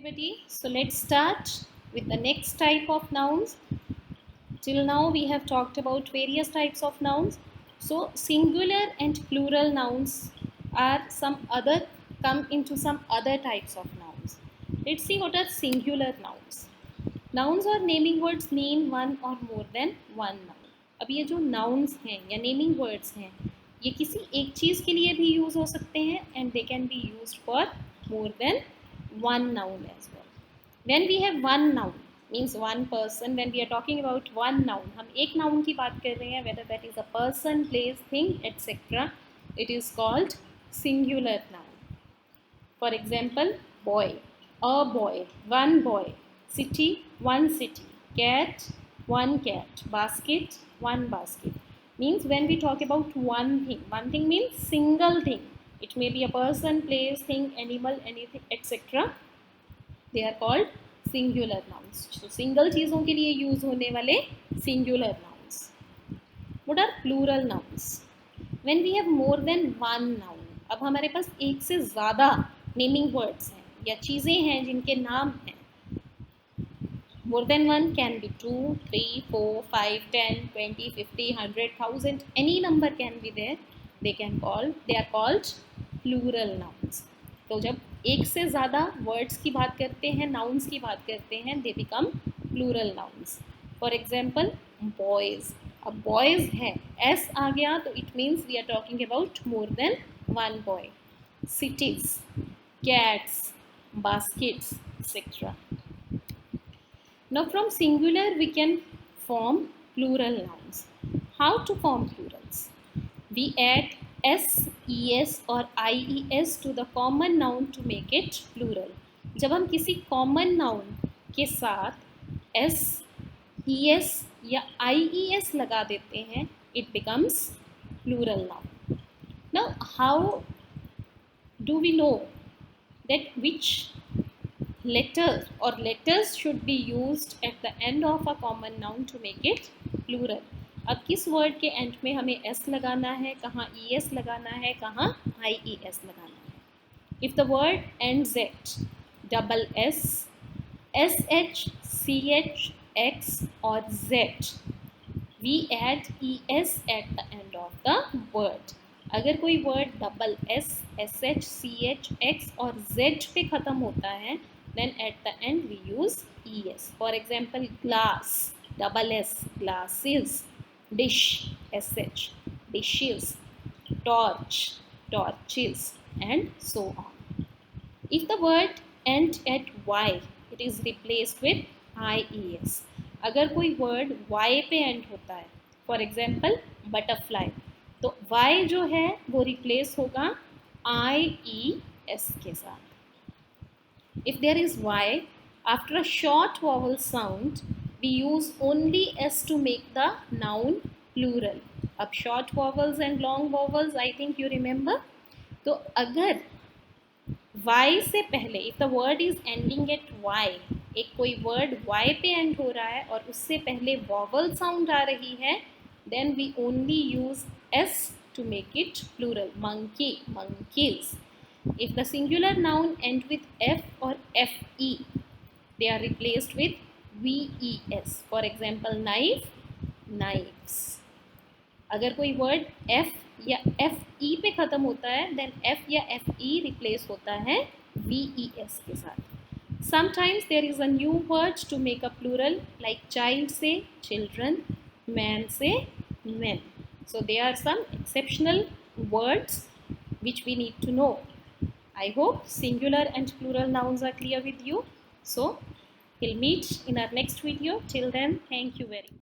everybody. So let's start with the next type of nouns. Till now we have talked about various types of nouns. So singular and plural nouns are come into some other types of nouns. Let's see what are singular nouns. Nouns or naming words mean one or more than one noun. अब ये जो nouns हैं या naming words हैं, ये किसी एक चीज़ के लिए भी यूज़ हो सकते हैं and they can be used for more than one noun as well. When we have one noun means one person. When we are talking about one noun, हम एक noun की बात कर रहे हैं, whether that is a person, place, thing, etc. It is called singular noun. For example, boy, a boy, one boy, city, one city, cat, one cat, basket, one basket. Means when we talk about one thing means single thing. It may be a person, place, thing, animal, anything, etc. They are called singular nouns. So single चीज़ों के लिए use होने वाले singular nouns. What are plural nouns? When we have more than one noun. अब हमारे पास एक से ज़्यादा नेमिंग वर्ड्स हैं या चीज़ें हैं जिनके नाम हैं. More than one can be 2, 3, 4, 5, 10, 20, 50, 100, 1000. Any number can be there. They are called plural nouns. तो जब एक से ज़्यादा वर्ड्स की बात करते हैं, नाउन्स की बात करते हैं, they become plural nouns. For example boys. अब बॉयज़ है, एस आ गया तो it means we are talking about more than one boy. Cities, cats, baskets, etcetera. Now from singular we can form plural nouns. How to form plurals? We add s, es और ies to the common noun to make it plural. जब हम किसी common noun के साथ s, es या ies लगा देते हैं, it becomes plural noun. Now how do we know that which letters should be used at the end of a common noun to make it plural? अब किस word के and में हमें s लगाना है, कहाँ es लगाना है, कहाँ ies लगाना है. If the word ends at double s, sh, ch, x or z, we add es at the end of the word. अगर कोई word double s, sh, ch, x और z पे ख़त्म होता है, then at the end we use es. For example, glass, double s, glasses, dish, sh, dishes, torch, torches, and so on. If the word ends at y, it is replaced with ies. अगर कोई word y पे and होता है, for example butterfly, तो y जो है वो replace होगा ies के साथ. If there is y, after a short vowel sound, we use only s to make the noun plural. अब short vowels and long vowels, I think you remember. तो अगर y से पहले, if the word is ending at y, एक कोई word y पे end हो रहा है और उससे पहले vowel sound आ रही है, then we only use s to make it plural. Monkey, monkeys. If the singular noun end with f or fe, they are replaced with ves. For example, knife, knives. अगर कोई word f या fe पे ख़त्म होता है, then f या fe replace होता है ves के साथ. Sometimes there is a new word to make a plural, like child से children, man से men. So there are some exceptional words which we need to know. I hope singular and plural nouns are clear with you. So we'll meet in our next video. Till then, thank you very much.